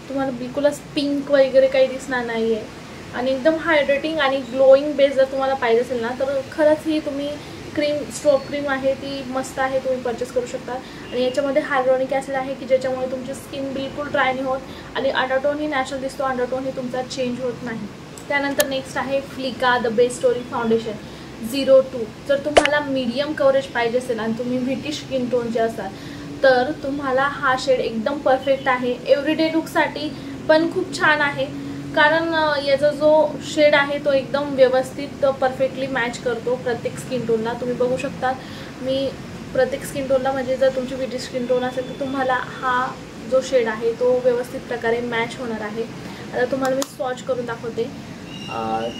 तुम्हाला बिलकुलच पिंक वगैरे काही दिसणार नाही आहे आणि एकदम हायड्रेटिंग आणि ग्लोईंग बेस जर तुम्हाला पाहिजे असेल ना तर खरंच ही तुम्ही क्रीम स्ट्रोब क्रीम आहे ती मस्त आहे. तुम्ही परचेस करू शकता. आणि याच्यामध्ये हायड्रोनिक ॲसिड आहे की ज्याच्यामुळे तुमची स्किन बिलकुल ड्राय नाही होत आणि अंडरटोन ही नॅचरल दिसतो. अंडरटोन ही तुमचा चेंज होत नाही. त्यानंतर नेक्स्ट आहे फ्लिका द बेस्ट स्टोरी फाउंडेशन 02. जर तुम्हाला मीडियम कव्हरेज पाहिजे असेल आणि तुम्ही ब्रिटिश स्किन टोनचे असाल तर तुम्हाला हा शेड एकदम परफेक्ट आहे. एव्हरीडे लुकसाठी पण खूप छान आहे कारण याचा जो शेड आहे तो एकदम व्यवस्थित परफेक्टली मॅच करतो प्रत्येक स्किन टोनला. तुम्ही बघू शकता मी प्रत्येक स्किन टोनला म्हणजे जर तुमची ब्रिटिश स्किन टोन असेल तर तुम्हाला हा जो शेड आहे तो व्यवस्थित प्रकारे मॅच होणार आहे. आता तुम्हाला मी स्वॉच करून दाखवते.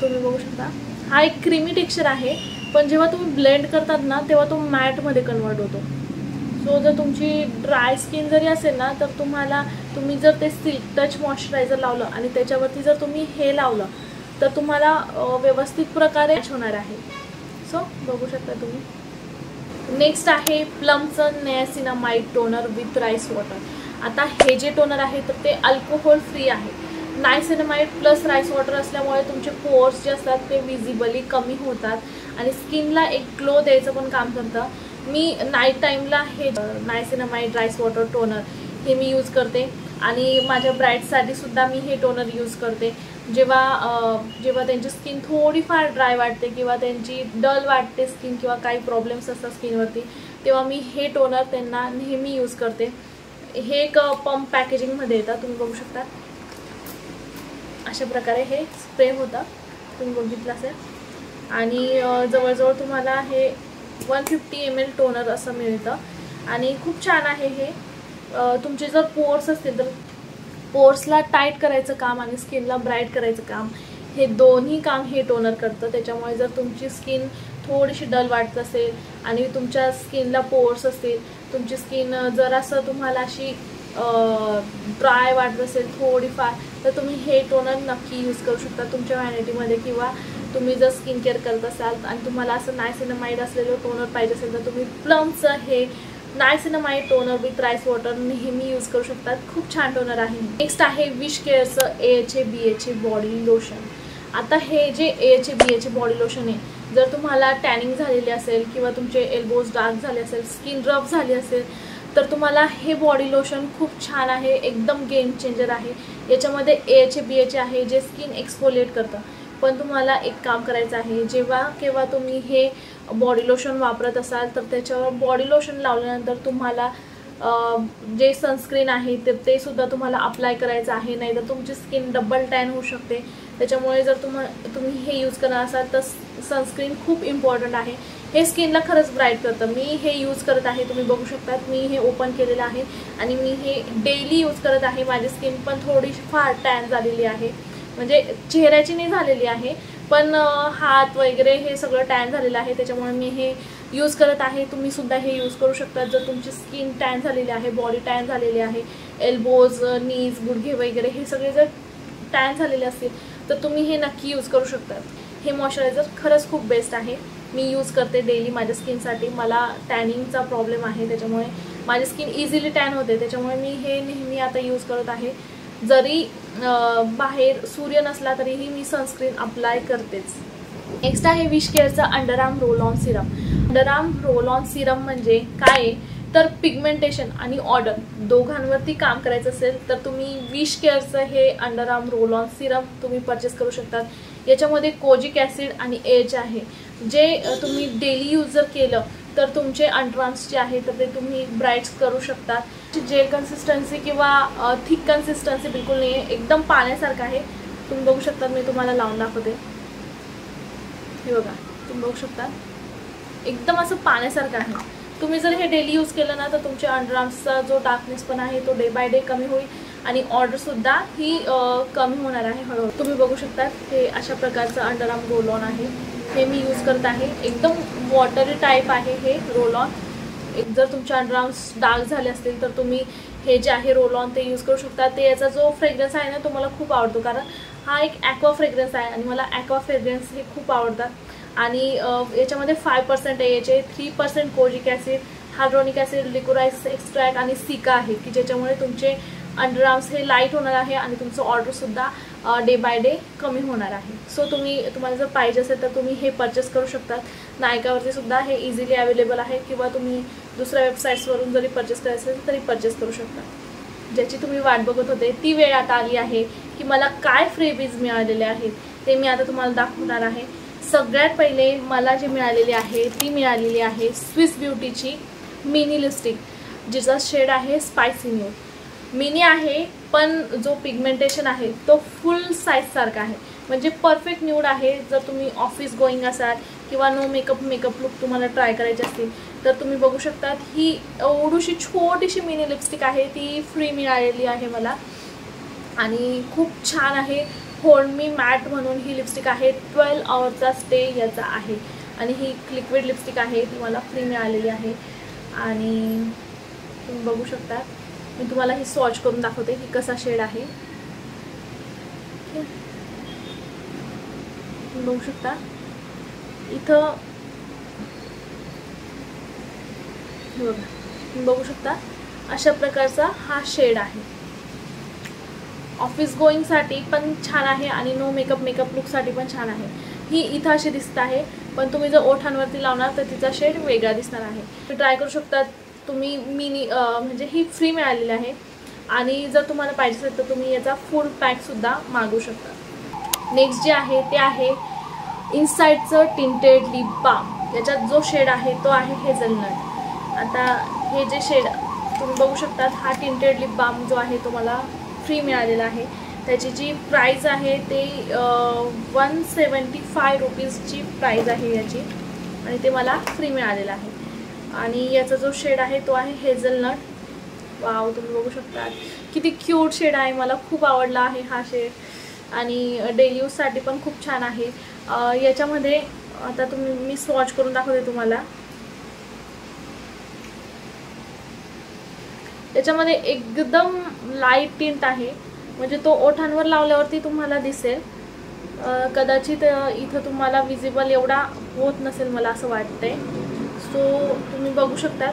तुम्ही बघू शकता हा एक क्रीमी टेक्स्चर आहे पण जेव्हा तुम्ही ब्लेंड करतात ना तेव्हा तो मॅटमध्ये कन्वर्ट होतो. सो जर तुमची ड्राय स्किन जरी असेल ना तर तुम्ही जर ते सिल्क टच मॉइश्चरायझर लावलं आणि त्याच्यावरती जर तुम्ही हे लावलं तर तुम्हाला व्यवस्थित प्रकारे मॅच होणार आहे. सो बघू शकता तुम्ही. नेक्स्ट आहे प्लमचं niacinamide toner with rice water. आता हे जे टोनर आहे तर ते अल्कोहोल फ्री आहे. नायसिनामाइड प्लस राईस वॉटर असल्यामुळे तुमचे पोर्स जे असतात ते विजिबली कमी होतात आणि स्किनला एक ग्लो द्यायचं पण काम करतं. मी नाईट टाईमला हे नायसिनामाइड राईस वॉटर टोनर हे मी यूज करते आणि माझ्या ब्राईडसाठी सुद्धा मी हे टोनर यूज करते. जेव्हा त्यांची स्किन थोडीफार ड्राय वाटते किंवा त्यांची डल वाटते स्किन किंवा काही प्रॉब्लेम्स असतात स्किनवरती तेव्हा मी हे टोनर त्यांना नेहमी यूज करते. हे एक पंप पॅकेजिंगमध्ये येतात. तुम्ही बघू शकता अशा प्रकारे हे स्प्रे होतं. तुम्ही बघितलं असेल आणि जवळजवळ तुम्हाला हे 150 ml टोनर असं मिळतं आणि खूप छान आहे हे. तुमचे जर पोर्स असतील तर पोर्सला टाईट करायचं काम आणि स्किनला ब्राईट करायचं काम हे दोन्ही काम हे टोनर करतं. त्याच्यामुळे जर तुमची स्किन थोडीशी डल वाटत असेल आणि तुमच्या स्किनला पोर्स असतील, तुमची स्किन जर असं तुम्हाला अशी ड्राय वाटत असेल थोडीफार तर तुम्ही हे टोनर नक्की यूज करू शकता तुमच्या व्हॅनिटीमध्ये. किंवा तुम्ही जर स्किन केअर करत असाल आणि तुम्हाला असं नायसिनामाइड असलेलं टोनर पाहिजे असेल तर तुम्ही प्लमचं हे niacinamide toner with rice water नेहमी यूज करू शकतात. खूप छान टोनर आहे. नेक्स्ट आहे विश केअरचं AHA BHA बॉडी लोशन. आता हे जे AHA BHA बॉडी लोशन आहे जर तुम्हाला टॅनिंग झालेली असेल किंवा तुमचे एल्बोज डार्क झाले असेल, स्किन रफ झाली असेल तर तुम्हाला हे बॉडी लोशन खूप छान आहे. एकदम गेम चेंजर आहे. याच्यामध्ये AHA BHA आहे जे स्किन एक्सफोलिएट करतं. पण तुम्हाला एक काम करायचं आहे, जेव्हा केव्हा तुम्ही हे बॉडी लोशन वापरत असाल तर त्याच्यावर बॉडी लोशन लावल्यानंतर तुम्हाला जे सनस्क्रीन आहे ते सुद्धा तुम्हाला अप्लाय करायचं आहे. नाही तर तुमची स्किन डबल टॅन होऊ शकते. त्याच्यामुळे जर तुम्ही हे यूज करणार असाल तर सनस्क्रीन खूप इम्पॉर्टंट आहे. हे स्किनला खरंच ब्राईट करतं. मी हे यूज करत आहे. तुम्ही बघू शकता मी हे ओपन केलेलं आहे आणि मी हे डेली यूज करत आहे. माझी स्किन पण थोडीफार टॅन झालेली आहे, म्हणजे चेहऱ्याची नाही झालेली आहे पण हात वगैरे हे सगळं टॅन झालेलं आहे. त्याच्यामुळे मी हे यूज करत आहे तुम्ही सुद्धा हे यूज करू शकता। जर तुमची स्किन टॅन झालेली आहे, बॉडी टॅन झालेली आहे, एल्बोज, नीज, गुडघे वगैरे हे सगळे जर टॅन झालेले असतील तर तुम्ही हे नक्की यूज करू शकता। हे मॉइश्चरायझर खरंच खूप बेस्ट आहे। मी यूज करते डेली माझ्या स्किनसाठी। मला टॅनिंगचा प्रॉब्लेम आहे, त्याच्यामुळे माझी स्किन इझिली टॅन होते, त्याच्यामुळे मी हे नेहमी आता यूज करत आहे। जरी बाहेर सूर्य नसला तरीही मी सनस्क्रीन अप्लाय करतेच। नेक्स्ट आहे विश केअरचा under arm roll on serum. Under arm roll on serum म्हणजे काय तर पिगमेंटेशन आणि ऑर्डर दोघांवरती काम करायचं असेल तर तुम्ही विश केअरचं हे under arm roll on Serum तुम्ही परचेस करू शकतात। याच्यामध्ये कोजिक ॲसिड आणि एज आहे, जे तुम्ही डेली यूज जर केलं तर तुमचे अंडरआर्म्स जे आहे तर ते तुम्ही ब्राईट्स करू शकता। जेल कन्सिस्टन्सी किंवा थिक कन्सिस्टन्सी बिलकुल नाही आहे, एकदम पाण्यासारखं आहे। तुम्ही बघू शकता, मी तुम्हाला लावून दाखवते। हे बघा, तुम्ही बघू शकता एकदम असं पाण्यासारखं आहे। तुम्ही जर हे डेली यूज केलं ना तर तुमच्या अंडरआर्म्सचा जो डार्कनेस पण आहे तो डे बाय डे कमी होईल आणि ऑर्डरसुद्धा ही कमी होणार आहे हळूहळू। तुम्ही बघू शकता हे अशा प्रकारचं अंडर आर्म रोल ऑन आहे, हे मी यूज करत आहे। एकदम वॉटरी टाईप आहे हे रोल ऑन। जर तुमचे अंडरआर्म्स डार्क झाले असतील तर तुम्ही हे जे आहे रोल ऑन ते यूज करू शकता। ते याचा जो फ्रेग्रन्स आहे ना तो मला खूप आवडतो, कारण हा एक ॲक्वा फ्रेग्रन्स आहे आणि मला ॲक्वा फ्रेग्रन्स हे खूप आवडतात। आणि याच्यामध्ये 5% एच आहे, 3% kojic acid, hyaluronic acid, liquorice extract आणि सिका आहे की ज्याच्यामुळे तुमचे अंडरआर्म्स हे लाईट होणार आहे आणि तुमचं ऑर्डरसुद्धा डे बाय डे कमी होणार आहे। सो तुम्हाला जर पाहिजे असेल तर तुम्ही हे परचेस करू शकतात। नायकावरती सुद्धा हे इझिली अवेलेबल आहे किंवा तुम्ही दुसऱ्या वेबसाईट्सवरून जरी परचेस करायचं असेल तरी परचेस करू शकता। ज्याची तुम्ही वाट बघत होते ती वेळ आता आली आहे की मला काय फ्रीबीज मिळालेले आहेत ते मी आता तुम्हाला दाखवणार आहे। सगळ्यात पहिले मला जे मिळालेले आहे ती मिळालेली आहे स्विस ब्युटीची मिनी लिपस्टिक, जिचा शेड आहे स्पायसी न्यूड। मिनी आहे पण जो पिगमेंटेशन आहे तो फुल साईजसारखा आहे, म्हणजे परफेक्ट न्यूड आहे। जर तुम्ही ऑफिस गोईंग असाल किंवा नो मेकअप लुक तुम्हाला ट्राय करायचे असतील तर तुम्ही बघू शकतात ही एवढीशी छोटीशी मिनी लिपस्टिक आहे, ती फ्री मिळालेली आहे मला आणि खूप छान आहे। होल्ड मी मॅट म्हणून ही लिपस्टिक आहे, 12 आवर्सचा स्टे याचा आहे आणि ही लिक्विड लिपस्टिक आहे, ती मला फ्री मिळालेली आहे। आणि तुम्ही बघू शकता, मी तुम्हाला ही स्वॉच करून दाखवते की कसा शेड आहे। तुम्ही बघू शकता इथं, बघा तुम्ही बघू शकता अशा प्रकारचा हा शेड आहे। ऑफिस गोईंगसाठी पण छान आहे आणि नो मेकअप लुकसाठी पण छान आहे। ही इथं अशी दिसत आहे, पण तुम्ही जर ओठांवरती लावणार तर तिचा शेड वेगळा दिसणार आहे। तुम्ही ट्राय करू शकता। तुम्ही मिनी म्हणजे ही फ्री मिळालेली आहे आणि जर तुम्हाला पाहिजे असेल तर तुम्ही याचा फुल पॅकसुद्धा मागवू शकता। नेक्स्ट जे आहे ते आहे इनसाइडचं टिंटेड लिप बाम। याच्यात जो शेड आहे तो आहे हेझलनट। आता हे जे शेड तुम्ही बघू शकता, हा टिंटेड लिप बाम जो आहे तो मला फ्री मिळालेला आहे। त्याची जी प्राईस आहे ते 175 रुपीजची प्राईस आहे याची आणि ते मला फ्री मिळालेलं आहे। आणि याचा जो शेड आहे तो आहे हेझलनट। वाव, तुम्ही बघू शकता किती क्यूट शेड आहे, मला खूप आवडला आहे हा शेड आणि डेली यूजसाठी पण खूप छान आहे। याच्यामध्ये आता मी स्वॉच करून दाखवते तुम्हाला। याच्यामध्ये एकदम लाईट टिंट आहे, म्हणजे तो ओठांवर लावल्यावरती तुम्हाला दिसेल। कदाचित इथं तुम्हाला विजिबल एवढा होत नसेल मला असं वाटतंय। सो तुम्ही बघू शकता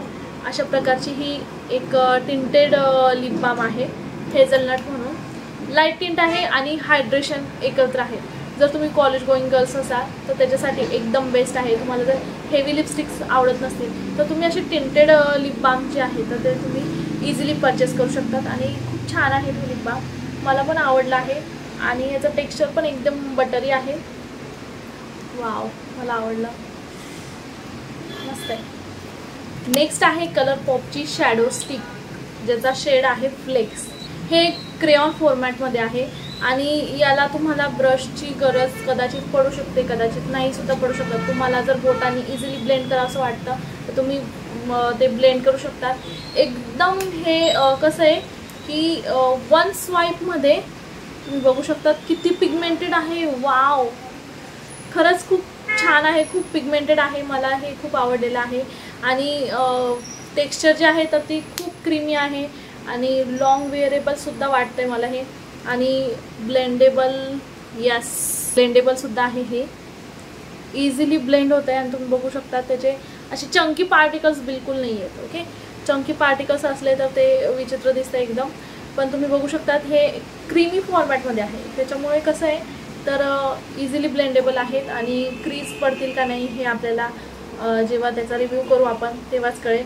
अशा प्रकारची ही एक टिंटेड लिप बाम आहे हेझलनट म्हणून। लाईट टिंट आहे आणि हायड्रेशन एकत्र आहे। जर तुम्ही कॉलेज गोईंग गर्ल्स असाल तर त्याच्यासाठी एकदम बेस्ट आहे। तुम्हाला जर हेवी लिपस्टिक्स आवडत नसतील तर तुम्ही असे टिंटेड लिप बाम जे आहे तर ते तुम्ही इझिली परचेस करू शकतात आणि खूप छान आहे हे लिप बाम, मला पण आवडला आहे आणि याचं टेक्स्चर पण एकदम बटरी आहे। वाव, मला आवडलं, मस्त आहे। नेक्स्ट आहे कलर पॉपची शॅडो स्टिक, ज्याचा शेड आहे फ्लेक्स। हे क्रेयॉन फॉर्मॅटमध्ये आहे आणि याला तुम्हाला ब्रशची गरज कदाचित पडू शकते, कदाचित नाही सुद्धा पडू शकत। तुम्हाला जर बोटाने इझिली ब्लेंड करावं असं वाटतं तर तुम्ही ते ब्लेंड करू शकता। एकदम हे कसं आहे की वन स्वाईपमध्ये तुम्ही बघू शकता किती पिगमेंटेड आहे। वाव, खरंच खूप छान आहे, खूप पिगमेंटेड आहे, मला हे खूप आवडलेलं आहे आणि टेक्स्चर जे आहे तर ती खूप क्रीमी आहे आणि लॉंग वेअरेबलसुद्धा वाटतं आहे मला हे आणि ब्लेंडेबल ब्लेंडेबलसुद्धा आहे. हे इझिली ब्लेंड होतं आहे आणि तुम्ही बघू शकता त्याचे असे चंकी पार्टिकल्स बिलकुल नाही आहेत. ओके, चंकी पार्टिकल्स असले तर ते विचित्र दिसतं एकदम, पण तुम्ही बघू शकतात हे क्रीमी फॉर्मॅटमध्ये आहे, त्याच्यामुळे कसं आहे तर इझिली ब्लेंडेबल आहेत आणि क्रीज पडतील का नाही हे आपल्याला जेव्हा त्याचा रिव्ह्यू करू आपण तेव्हाच कळेल.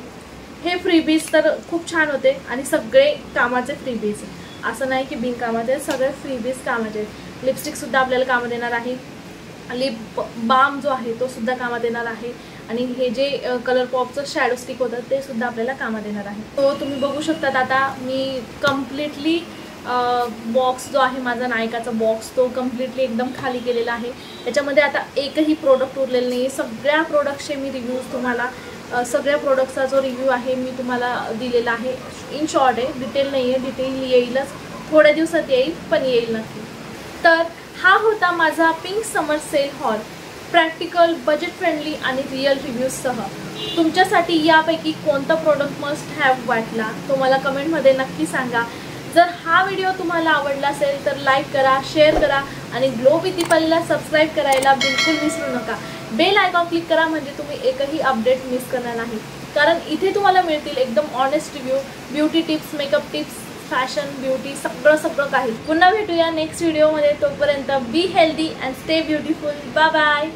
हे फ्रीबीज तर खूप छान होते आणि सगळे कामाचे फ्रीबीज, असं नाही की बिनकामाचे, सगळे फ्रीबीज कामाचे. लिपस्टिकसुद्धा आपल्याला कामात येणार आहे, लिप बाम जो आहे तो सुद्धा कामात येणार आहे आणि हे जे कलर पॉपचं शॅडो स्टिक होतं ते सुद्धा आपल्याला कामात येणार आहे. तो तुम्ही बघू शकतात. आता मी कम्प्लिटली बॉक्स जो आहे माझा नायकाचा बॉक्स तो कम्प्लिटली एकदम खाली केलेला आहे. त्याच्यामध्ये आता एकही प्रोडक्ट उरलेलं नाही आहे. सगळ्या प्रोडक्टचे मी रिव्ह्यूज तुम्हाला सगळ्या प्रोडक्टचा जो रिव्ह्यू आहे मी तुम्हाला दिलेला आहे. इन शॉर्ट आहे, डिटेल नाही आहे, डिटेल येईलच, थोड्या दिवसात येईल पण येईल नक्की. तर हा होता माझा pink summer sale haul, practical, budget friendly real रिअल रिव्ह्यूजसह. तुमच्यासाठी यापैकी कोणता प्रोडक्ट मस्ट हॅव वाटला तो मला कमेंटमध्ये नक्की सांगा. जर हा व्हिडिओ तुम्हाला आवडला असेल तर लाईक करा, शेअर करा आणि ग्लो विथ दीपालीला सबस्क्राईब करायला बिलकुल विसरू नका. बेल आयकॉन क्लिक करा म्हणजे तुम्ही एकही अपडेट मिस करणार नाही, कारण इथे तुम्हाला मिळतील एकदम honest review, beauty tips, makeup tips, fashion, beauty, सगळं काही. पुन्हा भेटूया नेक्स्ट व्हिडिओमध्ये. तोपर्यंत be healthy and stay beautiful. Bye bye.